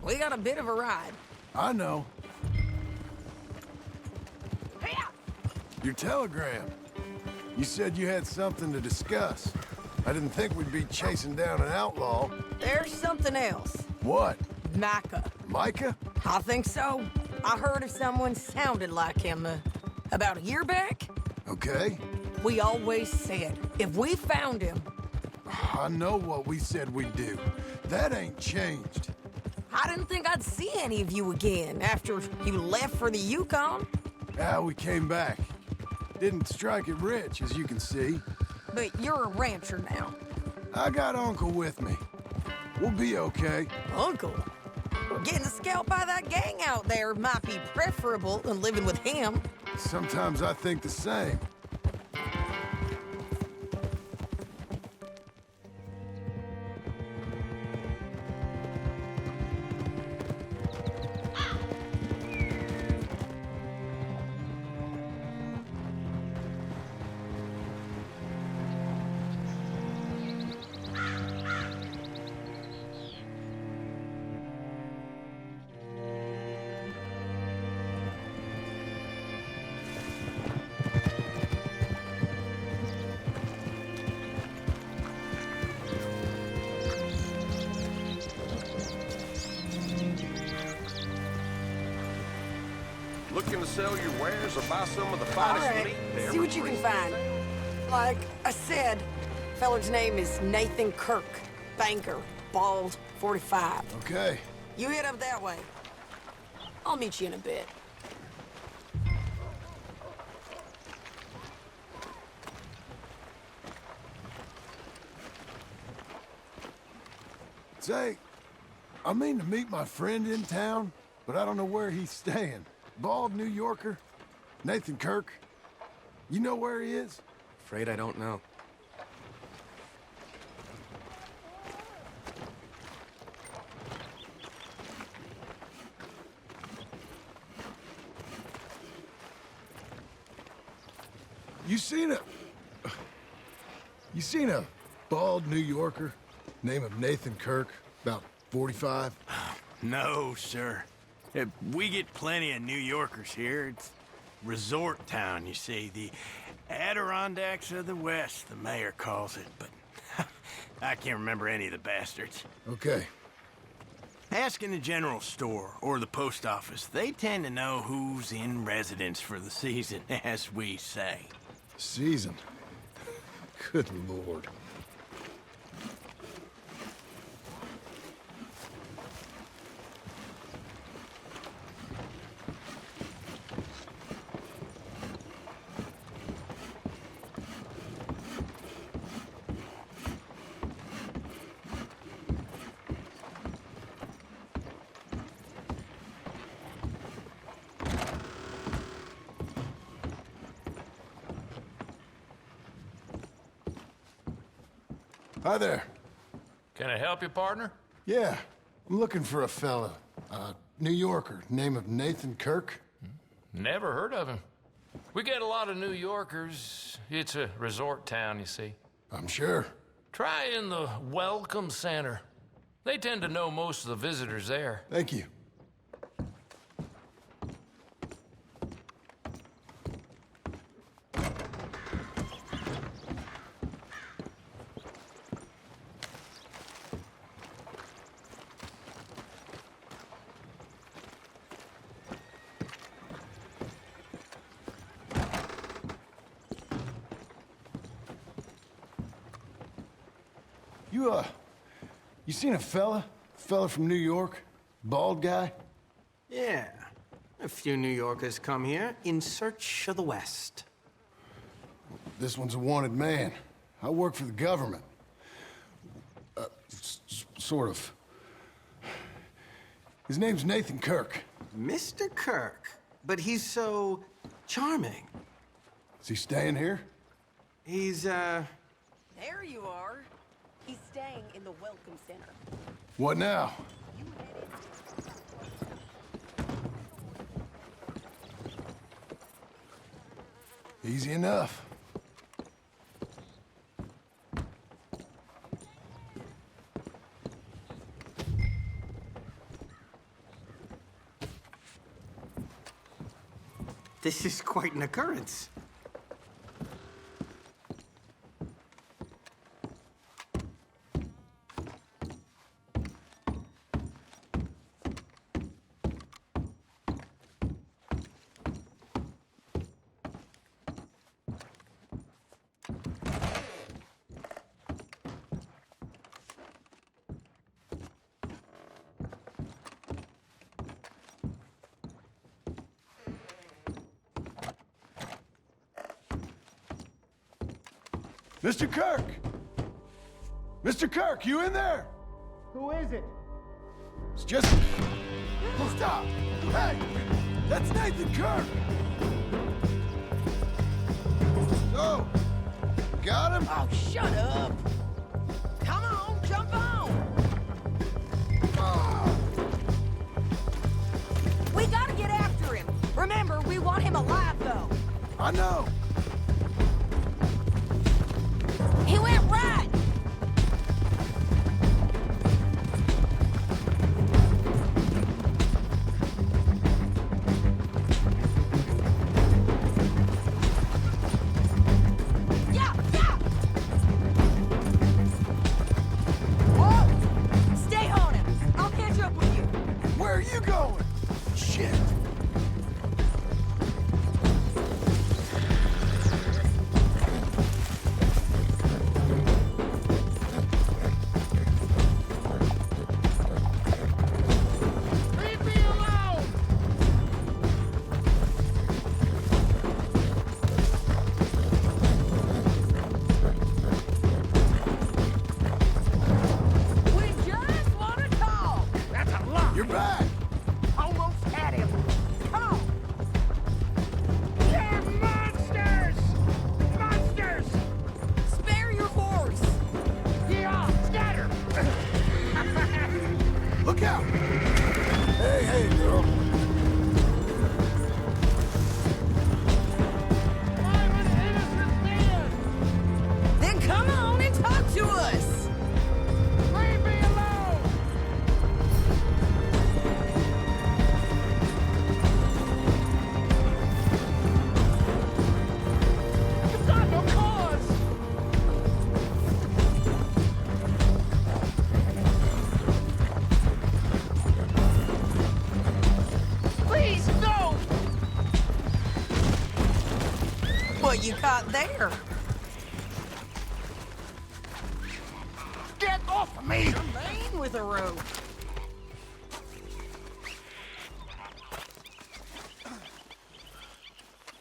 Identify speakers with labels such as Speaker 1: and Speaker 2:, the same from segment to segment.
Speaker 1: We got a bit of a ride.
Speaker 2: I know. Your telegram. You said you had something to discuss. I didn't think we'd be chasing down an outlaw.
Speaker 1: There's something else.
Speaker 2: What?
Speaker 1: Micah.
Speaker 2: Micah?
Speaker 1: I think so. I heard of someone sounded like him about a year back.
Speaker 2: Okay.
Speaker 1: We always said, if we found him...
Speaker 2: I know what we said we'd do. That ain't changed.
Speaker 1: I didn't think I'd see any of you again after you left for the Yukon.
Speaker 2: Ah, we came back. Didn't strike it rich, as you can see.
Speaker 1: But you're a rancher now.
Speaker 2: I got Uncle with me. We'll be okay.
Speaker 1: Uncle? Getting scalped by that gang out there might be preferable than living with him.
Speaker 2: Sometimes I think the same.
Speaker 3: Looking to sell your wares or buy some of the
Speaker 1: All
Speaker 3: finest
Speaker 1: right,
Speaker 3: meat? to
Speaker 1: see
Speaker 3: ever
Speaker 1: what you can
Speaker 3: breed?
Speaker 1: find. Like I said, feller's name is Nathan Kirk. Banker, bald, 45.
Speaker 2: Okay.
Speaker 1: You head up that way. I'll meet you in a bit.
Speaker 2: Say, I mean to meet my friend in town, but I don't know where he's staying. Bald New Yorker? Nathan Kirk? You know where he is?
Speaker 4: Afraid I don't know.
Speaker 2: You seen a bald New Yorker? Name of Nathan Kirk, about 45?
Speaker 5: No, sir. We get plenty of New Yorkers here. It's resort town, you see. The Adirondacks of the West, the mayor calls it, but I can't remember any of the bastards.
Speaker 2: Okay.
Speaker 5: Ask in the general store or the post office. They tend to know who's in residence for the season, as we say.
Speaker 2: Season. Good Lord. Hi there.
Speaker 6: Can I help you, partner?
Speaker 2: Yeah, I'm looking for a fella. New Yorker, name of Nathan Kirk.
Speaker 6: Never heard of him. We get a lot of New Yorkers. It's a resort town, you see.
Speaker 2: I'm sure.
Speaker 6: Try in the Welcome Center. They tend to know most of the visitors there.
Speaker 2: Thank you. You seen a fella? Fella from New York? Bald guy?
Speaker 7: Yeah. A few New Yorkers come here in search of the West.
Speaker 2: This one's a wanted man. I work for the government. Sort of. His name's Nathan Kirk.
Speaker 7: Mr. Kirk. But he's so charming.
Speaker 2: Is he staying here?
Speaker 7: He's,
Speaker 1: There you are. He's staying in the Welcome Center.
Speaker 2: What now? Easy enough.
Speaker 7: This is quite an occurrence.
Speaker 2: Mr. Kirk! Mr. Kirk, you in there?
Speaker 4: Who is it?
Speaker 2: It's just... Stop! Hey! That's Nathan Kirk! So, got him?
Speaker 1: Oh, shut up! Come on, jump on!
Speaker 2: Ah!
Speaker 1: We gotta get after him. Remember, we want him alive, though.
Speaker 2: I know!
Speaker 1: He went right! Yeah, yeah! Whoa! Stay on him. I'll catch up with you.
Speaker 2: Where are you going? Shit!
Speaker 1: We just want to talk.
Speaker 3: That's a lot.
Speaker 2: You're back!
Speaker 1: Almost had him. Come on.
Speaker 3: They're monsters! Monsters!
Speaker 1: Spare your horse.
Speaker 3: Yeah, scatter!
Speaker 2: Look out! Hey, girl.
Speaker 3: I'm an innocent man!
Speaker 1: Then come on and talk to us.
Speaker 3: Leave me alone! You've got no cause! Please, no!
Speaker 1: What you caught there?
Speaker 3: Get off of me!
Speaker 1: Main with a rope.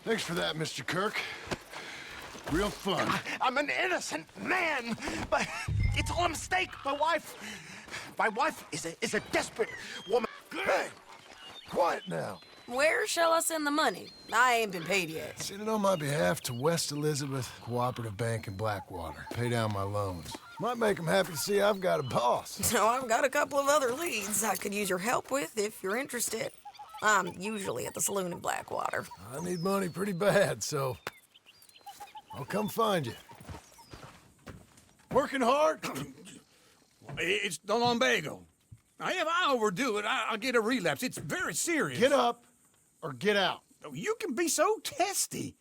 Speaker 2: Thanks for that, Mr. Kirk. Real fun.
Speaker 3: I'm an innocent man, but it's all a mistake. My wife is a desperate woman.
Speaker 2: Hey! Quiet now.
Speaker 1: Where shall I send the money? I ain't been paid yet.
Speaker 2: Send it on my behalf to West Elizabeth Cooperative Bank in Blackwater. Pay down my loans. Might make them happy to see I've got a boss.
Speaker 1: So I've got a couple of other leads I could use your help with if you're interested. I'm usually at the saloon in Blackwater.
Speaker 2: I need money pretty bad, so I'll come find you. Working hard?
Speaker 8: It's the lumbago. Now, if I overdo it, I'll get a relapse. It's very serious.
Speaker 2: Get up or get out.
Speaker 8: You can be so testy.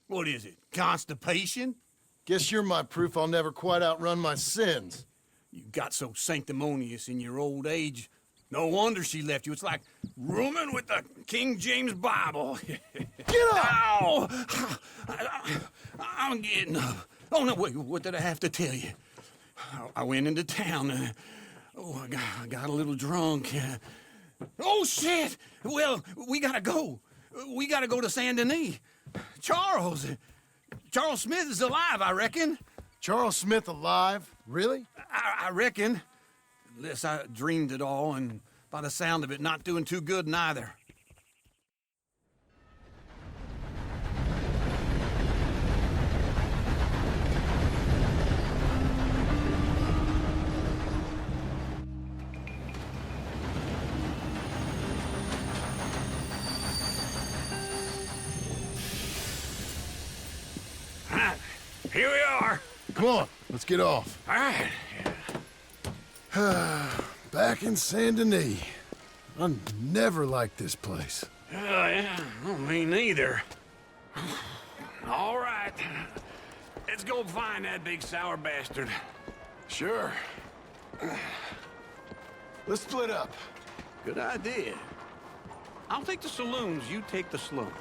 Speaker 8: What is it, constipation?
Speaker 2: Guess you're my proof I'll never quite outrun my sins.
Speaker 8: You got so sanctimonious in your old age. No wonder she left you. It's like rooming with the King James Bible.
Speaker 2: Get up!
Speaker 8: Ow! I'm getting up. Oh, no, wait, what did I have to tell you? I went into town. I got a little drunk. Oh, shit! Well, we gotta go. We gotta go to Saint Denis. Charles Smith is alive, I reckon.
Speaker 2: Charles Smith alive? Really?
Speaker 8: I reckon. Unless I dreamed it all, and by the sound of it, not doing too good neither.
Speaker 3: Here we are.
Speaker 2: Come on, let's get off.
Speaker 3: All right.
Speaker 2: Back in Saint Denis. I never liked this place.
Speaker 8: Yeah, well, me neither. All right. Let's go find that big sour bastard.
Speaker 2: Sure. Let's split up.
Speaker 8: Good idea. I'll take the saloons, you take the slums.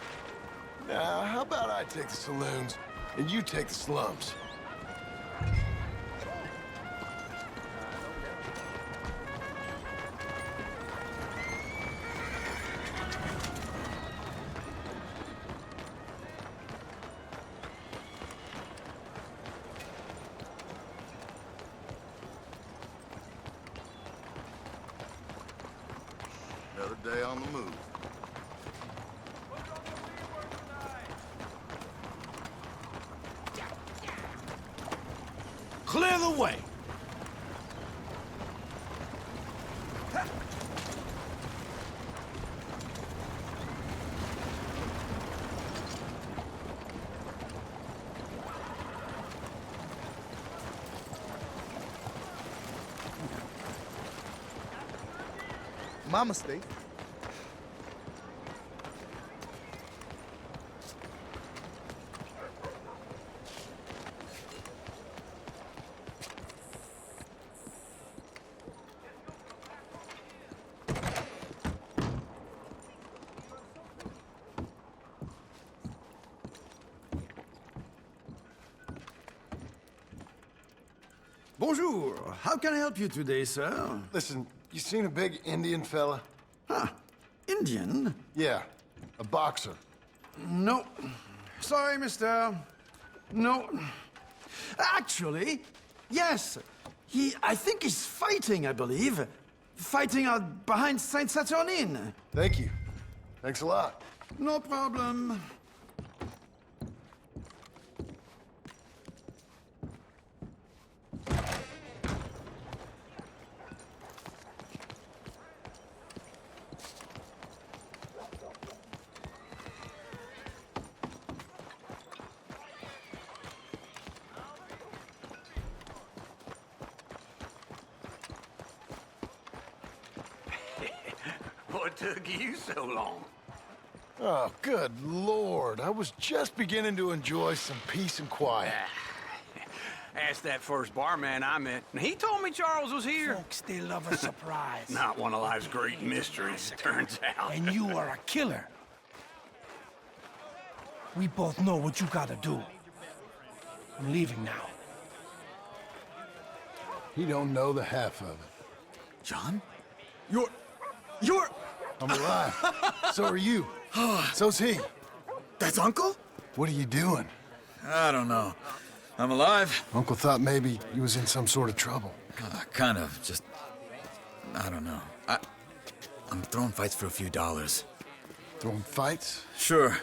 Speaker 2: Now, how about I take the saloons and you take the slums?
Speaker 4: Another day on the move.
Speaker 8: Clear the way.
Speaker 4: My mistake.
Speaker 9: Bonjour. How can I help you today, sir?
Speaker 2: Listen, you seen a big Indian fella?
Speaker 9: Ah, Indian?
Speaker 2: Yeah, a boxer.
Speaker 9: No. Sorry, mister. No. Actually, yes. I think he's fighting, I believe. Fighting out behind Saint Saturnin.
Speaker 2: Thank you. Thanks a lot.
Speaker 9: No problem.
Speaker 8: What took you so long?
Speaker 2: Oh, good Lord. I was just beginning to enjoy some peace and quiet.
Speaker 8: Asked that first barman I met, and he told me Charles was here.
Speaker 3: Folks, they love a surprise.
Speaker 8: Not one of life's great mysteries, it turns out.
Speaker 3: And you are a killer. We both know what you gotta do. I'm leaving now.
Speaker 2: He don't know the half of it.
Speaker 9: John? You're...
Speaker 2: I'm alive. So are you. So's he.
Speaker 9: That's Uncle?
Speaker 2: What are you doing?
Speaker 9: I don't know. I'm alive.
Speaker 2: Uncle thought maybe he was in some sort of trouble.
Speaker 9: Kind of. Just... I don't know. I'm throwing fights for a few dollars.
Speaker 2: Throwing fights?
Speaker 9: Sure.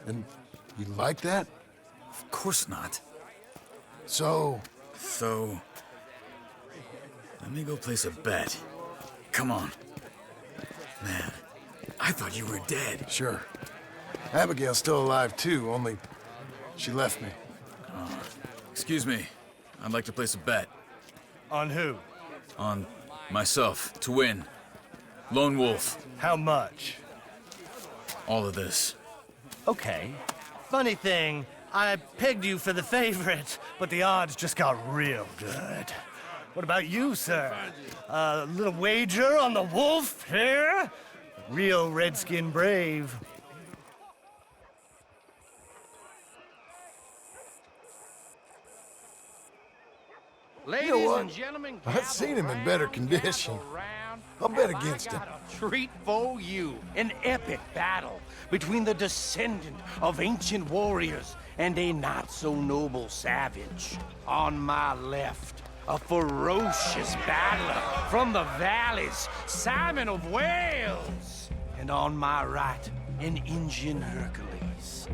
Speaker 2: And you like that?
Speaker 9: Of course not.
Speaker 2: So,
Speaker 9: let me go place a bet. Come on. Man, I thought you were dead.
Speaker 2: sure. Abigail's still alive too, only she left me.
Speaker 9: Excuse me. I'd like to place a bet.
Speaker 10: On who?
Speaker 9: On myself, to win. Lone Wolf.
Speaker 10: How much?
Speaker 9: All of this.
Speaker 10: Okay. Funny thing, I pegged you for the favorite, but the odds just got real good. What about you, sir? A little wager on the wolf here? Real redskin brave.
Speaker 3: Ladies
Speaker 2: what?
Speaker 3: and gentlemen,
Speaker 2: I've seen him in better condition. I'll bet against him.
Speaker 3: I got a treat for you. An epic battle between the descendant of ancient warriors and a not-so-noble savage. On my left, a ferocious battler from the valleys, Simon of Wales. And on my right, an Indian Hercules.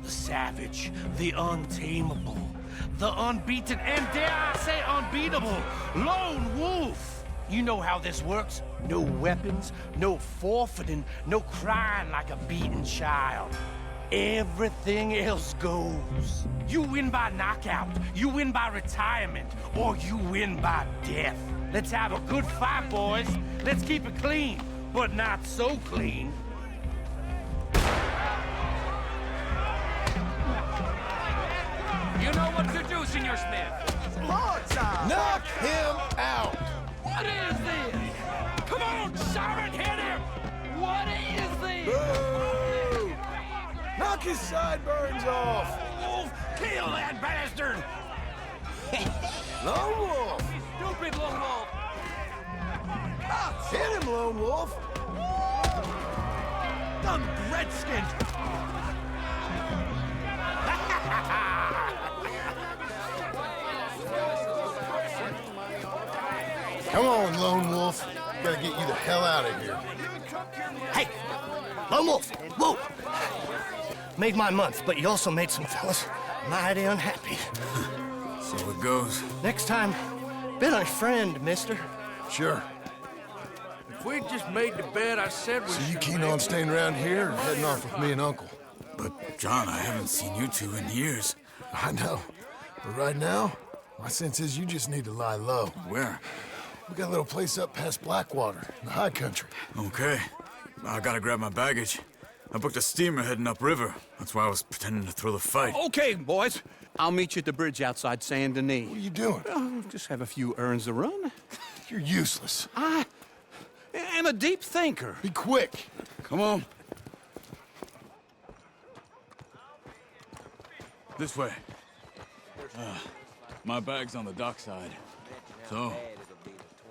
Speaker 3: The savage, the untamable, the unbeaten, and dare I say unbeatable, Lone Wolf. You know how this works. No weapons, no forfeiting, no crying like a beaten child. Everything else goes. You win by knockout, you win by retirement, or you win by death. Let's have a good fight, boys. Let's keep it clean, but not so clean.
Speaker 6: You know what to do, Senor Smith.
Speaker 2: Knock him out!
Speaker 6: What is this? Come on, Simon, hit him! What is this?
Speaker 2: Boo! Knock his sideburns off!
Speaker 3: Wolf, kill that bastard!
Speaker 2: Lone Wolf!
Speaker 6: Stupid lone wolf!
Speaker 2: Hit him, Lone Wolf!
Speaker 3: Dumb redskin!
Speaker 2: Come on, Lone Wolf. Gotta get you the hell out of here.
Speaker 10: Hey, Lone Wolf, whoa! Made my month, but you also made some fellas mighty unhappy.
Speaker 9: So it goes.
Speaker 10: Next time, been a friend, mister.
Speaker 2: Sure.
Speaker 5: If we'd just made the bed I said we
Speaker 2: So you
Speaker 5: should
Speaker 2: keen
Speaker 5: make.
Speaker 2: on staying around here or heading off with me and Uncle?
Speaker 9: But, John, I haven't seen you two in years.
Speaker 2: I know. But right now, my sense is you just need to lie low.
Speaker 9: Where?
Speaker 2: We got a little place up past Blackwater, in the high country.
Speaker 9: Okay. I gotta grab my baggage. I booked a steamer heading upriver. That's why I was pretending to throw the fight.
Speaker 8: Okay, boys. I'll meet you at the bridge outside Saint Denis.
Speaker 2: What are you doing?
Speaker 8: Just have a few errands to run.
Speaker 2: You're useless.
Speaker 8: I am a deep thinker.
Speaker 2: Be quick.
Speaker 9: Come on. This way. My bag's on the dockside. So,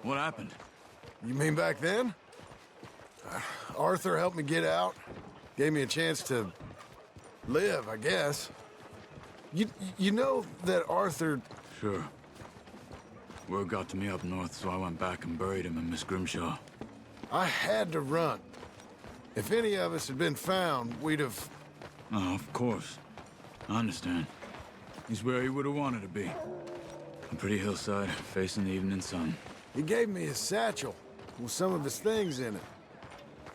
Speaker 9: what happened?
Speaker 2: You mean back then? Arthur helped me get out. Gave me a chance to live, I guess. You know that Arthur...
Speaker 9: Sure. Word got to me up north, so I went back and buried him in Miss Grimshaw.
Speaker 2: I had to run. If any of us had been found, we'd have...
Speaker 9: Oh, of course. I understand. He's where he would have wanted to be. A pretty hillside, facing the evening sun.
Speaker 2: He gave me his satchel with some of his things in it.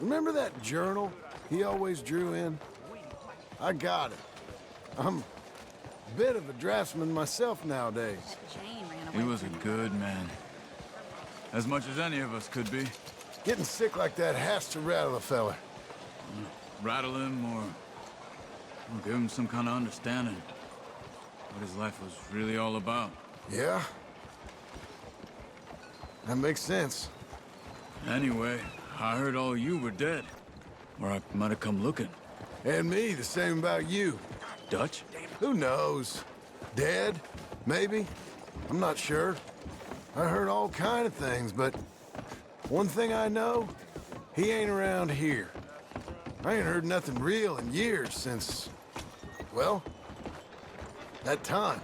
Speaker 2: Remember that journal he always drew in? I got it. I'm a bit of a draftsman myself nowadays.
Speaker 9: He was a good man. As much as any of us could be.
Speaker 2: Getting sick like that has to rattle a fella.
Speaker 9: Rattle him or give him some kind of understanding. What his life was really all about.
Speaker 2: Yeah? That makes sense.
Speaker 9: Anyway, I heard all you were dead. Or I might have come looking.
Speaker 2: And me, the same about you.
Speaker 9: Dutch?
Speaker 2: Who knows? Dead? Maybe? I'm not sure. I heard all kind of things, but one thing I know, he ain't around here. I ain't heard nothing real in years since, well, that time.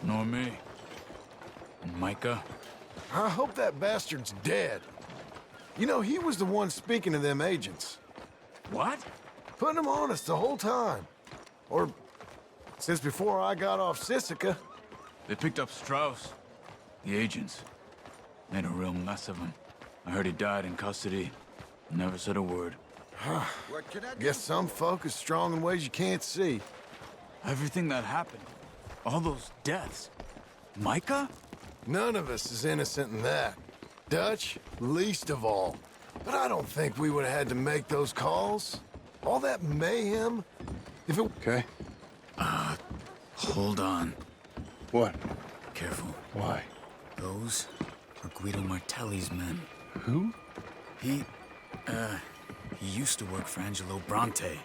Speaker 9: Nor me. And Micah?
Speaker 2: I hope that bastard's dead. You know, he was the one speaking to them agents.
Speaker 9: What?
Speaker 2: Putting them on us the whole time. Or since before I got off Sisika.
Speaker 9: They picked up Strauss. The agents. Made a real mess of him. I heard he died in custody. Never said a word.
Speaker 2: Guess some folk is strong in ways you can't see.
Speaker 9: Everything that happened. All those deaths. Micah?
Speaker 2: None of us is innocent in that. Dutch, least of all. But I don't think we would have had to make those calls. All that mayhem. If it... Okay.
Speaker 9: Hold on.
Speaker 2: What?
Speaker 9: Careful.
Speaker 2: Why?
Speaker 9: Those are Guido Martelli's men.
Speaker 2: Who?
Speaker 9: He used to work for Angelo Bronte.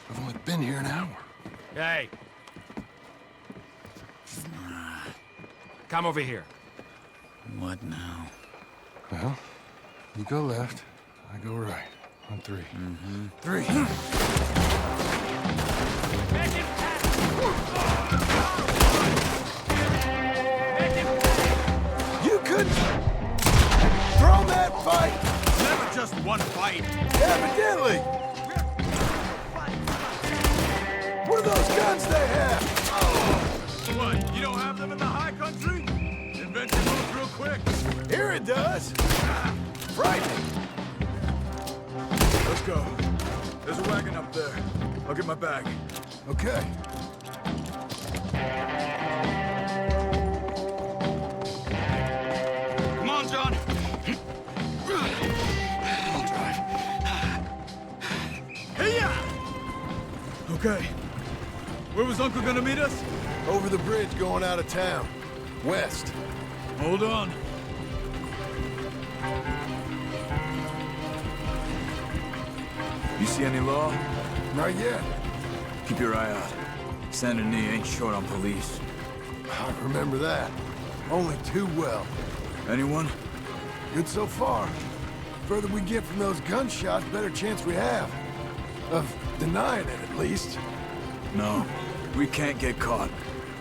Speaker 2: I've only been here an hour.
Speaker 6: Hey. Come over here.
Speaker 9: What now?
Speaker 2: Well, you go left, I go right. On three. Mm-hmm. Three. You could throw that fight.
Speaker 5: Never just one fight.
Speaker 2: Evidently. What are those guns they have?
Speaker 5: What, you don't have them in the high country? Invention moves real quick.
Speaker 2: Here it does. Frightening.
Speaker 9: Let's go. There's a wagon up there. I'll get my bag.
Speaker 2: Okay.
Speaker 8: Come on, John. I'll drive.
Speaker 9: Okay. Where was Uncle gonna meet us?
Speaker 2: Over the bridge going out of town. West.
Speaker 9: Hold on. You see any law?
Speaker 2: Not yet.
Speaker 9: Keep your eye out. Saint Denis ain't short on police.
Speaker 2: I remember that. Only too well.
Speaker 9: Anyone?
Speaker 2: Good so far. Further we get from those gunshots, better chance we have. Of denying it, at least.
Speaker 9: No. We can't get caught.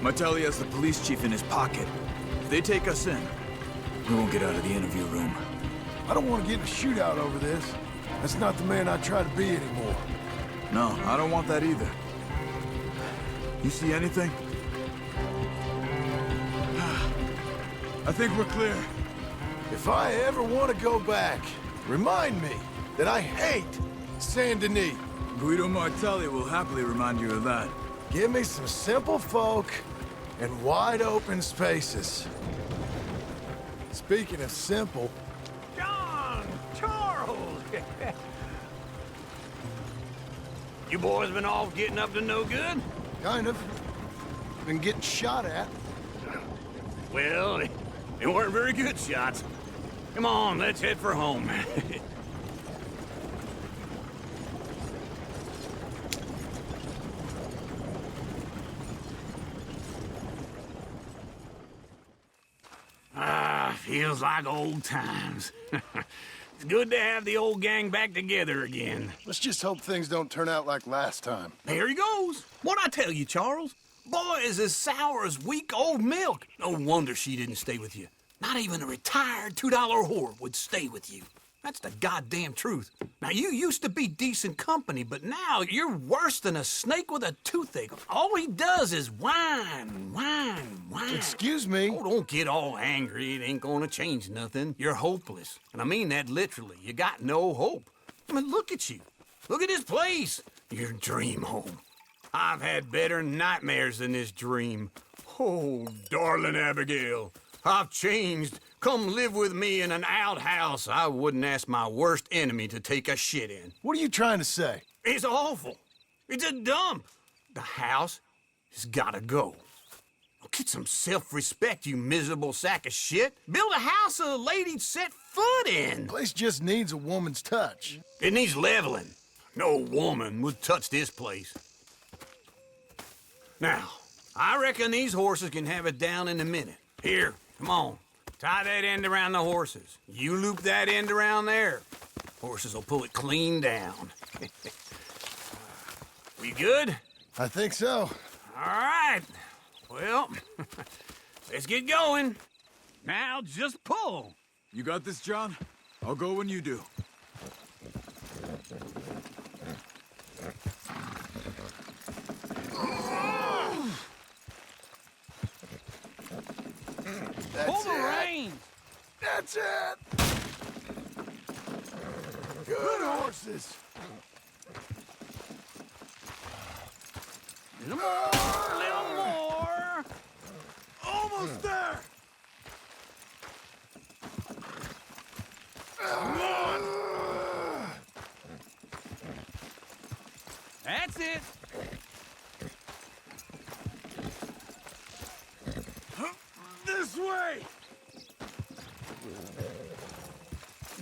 Speaker 9: Martelli has the police chief in his pocket. If they take us in, we won't get out of the interview room.
Speaker 2: I don't want to get in a shootout over this. That's not the man I try to be anymore.
Speaker 9: No, I don't want that either. You see anything? I think we're clear.
Speaker 2: If I ever want to go back, remind me that I hate Saint Denis.
Speaker 9: Guido Martelli will happily remind you of that.
Speaker 2: Give me some simple folk and wide open spaces. Speaking of simple,
Speaker 3: John! Charles! You boys been off getting up to no good?
Speaker 2: kind of. Been getting shot at.
Speaker 3: Well, they weren't very good shots. Come on, let's head for home. Feels like old times. It's good to have the old gang back together again.
Speaker 2: Let's just hope things don't turn out like last time.
Speaker 8: There he goes. What'd I tell you, Charles? Boy is as sour as week-old milk. No wonder she didn't stay with you. Not even a retired $2 whore would stay with you. That's the goddamn truth. Now, you used to be decent company, but now you're worse than a snake with a toothache. All he does is whine, whine, whine.
Speaker 2: Excuse me?
Speaker 8: Oh, don't get all angry. It ain't gonna change nothing. You're hopeless. And I mean that literally. You got no hope. I mean, look at you. Look at this place. Your dream home. I've had better nightmares than this dream. Oh, darling Abigail, I've changed. Come live with me in an outhouse I wouldn't ask my worst enemy to take a shit in.
Speaker 2: What are you trying to say?
Speaker 8: It's awful. It's a dump. The house has gotta go. Get some self-respect, you miserable sack of shit. Build a house a lady'd set foot in.
Speaker 2: Place just needs a woman's touch.
Speaker 8: It needs leveling. No woman would touch this place. Now, I reckon these horses can have it down in a minute. Here, come on. Tie that end around the horses. You loop that end around there. Horses will pull it clean down. We good?
Speaker 2: I think so.
Speaker 8: All right. Well, let's get going. Now just pull.
Speaker 9: You got this, John? I'll go when you do.
Speaker 3: Pull the reins!
Speaker 2: That's it! Good horses!
Speaker 3: Little more, little more!
Speaker 2: Almost there!
Speaker 3: That's it!
Speaker 2: This way!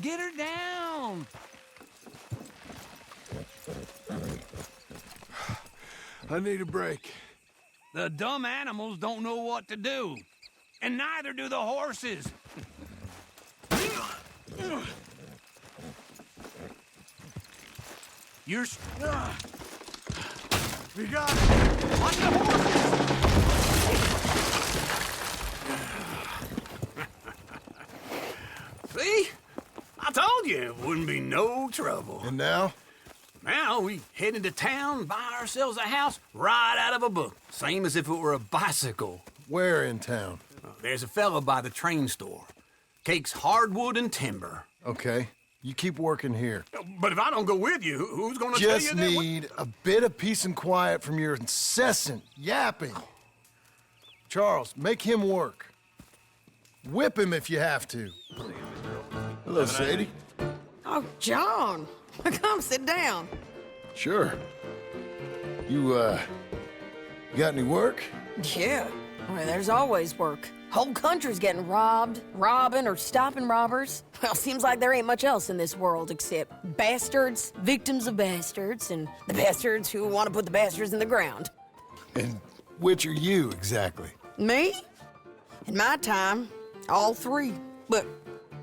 Speaker 3: Get her down!
Speaker 2: I need a break.
Speaker 3: The dumb animals don't know what to do. And neither do the horses. You're...
Speaker 2: We got it!
Speaker 3: Watch the horses!
Speaker 8: See? I told you it wouldn't be no trouble.
Speaker 2: And now?
Speaker 8: Now we head into town, buy ourselves a house right out of a book. Same as if it were a bicycle.
Speaker 2: Where in town?
Speaker 8: There's a fella by the train store. Cakes hardwood and timber.
Speaker 2: Okay. You keep working here.
Speaker 8: But if I don't go with you, who's gonna tell you
Speaker 2: Just
Speaker 8: that?
Speaker 2: need a bit of peace and quiet from your incessant yapping. Charles, make him work. Whip him if you have to. Hello, Sadie.
Speaker 1: Oh, John. Come sit down.
Speaker 2: Sure. You got any work?
Speaker 1: Yeah, well, there's always work. Whole country's getting robbed, robbing, or stopping robbers. Well, seems like there ain't much else in this world except bastards, victims of bastards, and the bastards who want to put the bastards in the ground.
Speaker 2: And which are you, exactly?
Speaker 1: Me? In my time, all three. But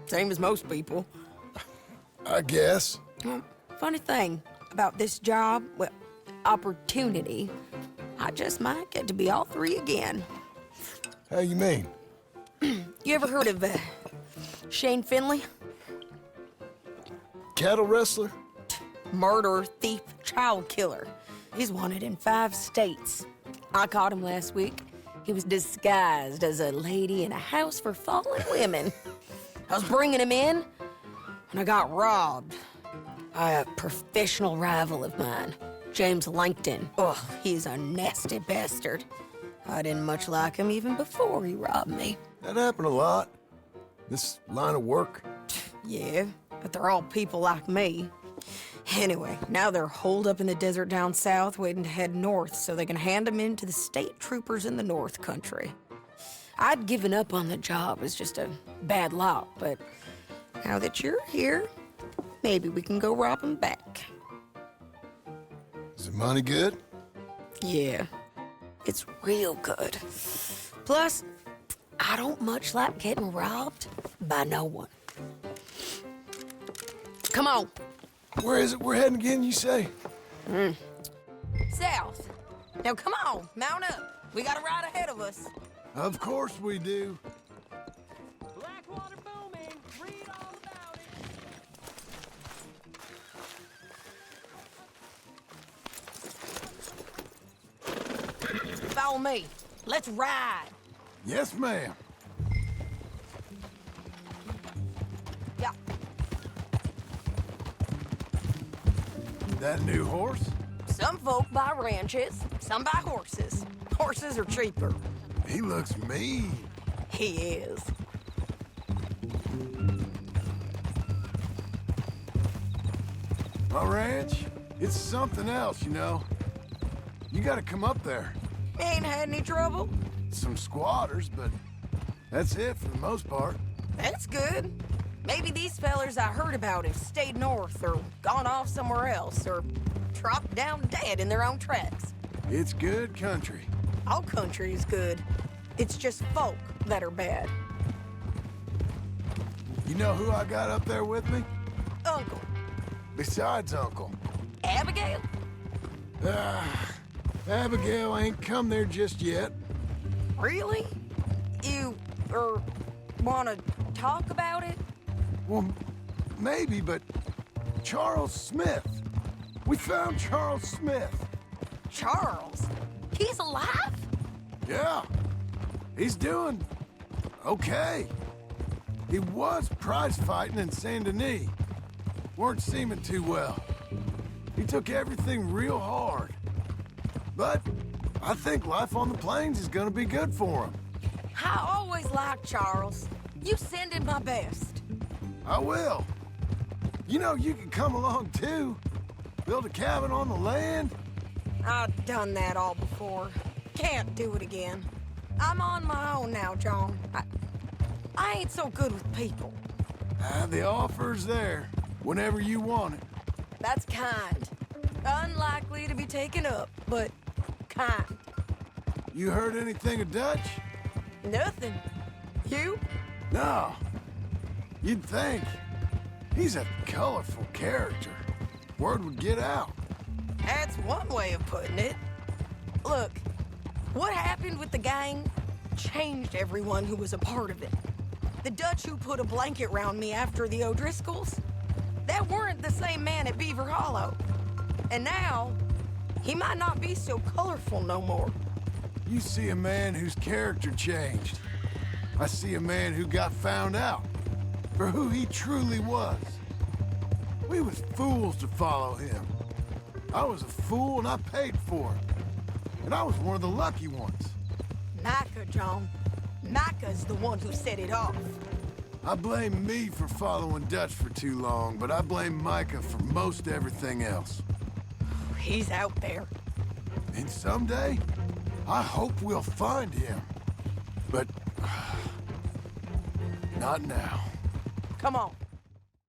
Speaker 1: same as most people.
Speaker 2: I guess.
Speaker 1: Well, funny thing about this job, well, opportunity, I just might get to be all three again.
Speaker 2: How you mean?
Speaker 1: You ever heard of Shane Finley?
Speaker 2: Cattle wrestler?
Speaker 1: Murderer, thief, child killer. He's wanted in 5 states. I caught him last week. He was disguised as a lady in a house for fallen women. I was bringing him in, and I got robbed by a professional rival of mine, James Langton. Oh, he's a nasty bastard. I didn't much like him even before he robbed me.
Speaker 2: That happened a lot. This line of work.
Speaker 1: Yeah, but they're all people like me. Anyway, now they're holed up in the desert down south, waiting to head north so they can hand them in to the state troopers in the north country. I'd given up on the job as just a bad lot, but now that you're here, maybe we can go rob them back.
Speaker 2: Is the money good?
Speaker 1: Yeah, it's real good. Plus, I don't much like getting robbed by no one. Come on.
Speaker 2: Where is it we're heading again, you say?
Speaker 1: South. Now come on, mount up. We got a ride ahead of us.
Speaker 2: Of course we do.
Speaker 3: Blackwater booming. Read all about
Speaker 1: it. Follow me. Let's ride.
Speaker 2: Yes, ma'am.
Speaker 1: Yeah.
Speaker 2: That new horse?
Speaker 1: Some folk buy ranches, some buy horses. Horses are cheaper.
Speaker 2: He looks mean.
Speaker 1: He is.
Speaker 2: My ranch, it's something else, you know. You gotta come up there.
Speaker 1: Ain't had any trouble?
Speaker 2: Some squatters, but that's it for the most part.
Speaker 1: That's good. Maybe these fellers I heard about have stayed north or gone off somewhere else or dropped down dead in their own tracks.
Speaker 2: It's good country.
Speaker 1: All country is good. It's just folk that are bad.
Speaker 2: You know who I got up there with me?
Speaker 1: Uncle.
Speaker 2: Besides Uncle.
Speaker 1: Abigail?
Speaker 2: Abigail ain't come there just yet.
Speaker 1: Really? You, wanna talk about it?
Speaker 2: Well, maybe, but Charles Smith. We found Charles Smith.
Speaker 1: Charles? He's alive?
Speaker 2: Yeah. He's doing okay. He was prize fighting in Saint Denis. Weren't seeming too well. He took everything real hard. But I think life on the plains is gonna be good for him.
Speaker 1: I always liked Charles. You send him my best.
Speaker 2: I will. You know, you can come along too. Build a cabin on the land.
Speaker 1: I've done that all before. Can't do it again. I'm on my own now, John. I ain't so good with people.
Speaker 2: The offer's there, whenever you want it.
Speaker 1: That's kind. Unlikely to be taken up, but kind.
Speaker 2: You heard anything of Dutch?
Speaker 1: Nothing. You?
Speaker 2: No. You'd think. He's a colorful character. Word would get out.
Speaker 1: That's one way of putting it. Look, what happened with the gang changed everyone who was a part of it. The Dutch who put a blanket round me after the O'Driscolls, that weren't the same man at Beaver Hollow. And now, he might not be so colorful no more.
Speaker 2: You see a man whose character changed. I see a man who got found out for who he truly was. We was fools to follow him. I was a fool and I paid for it. And I was one of the lucky ones.
Speaker 1: Micah, John. Micah's the one who set it off.
Speaker 2: I blame me for following Dutch for too long, but I blame Micah for most everything else.
Speaker 1: He's out there.
Speaker 2: And someday, I hope we'll find him. But not now.
Speaker 1: Come on.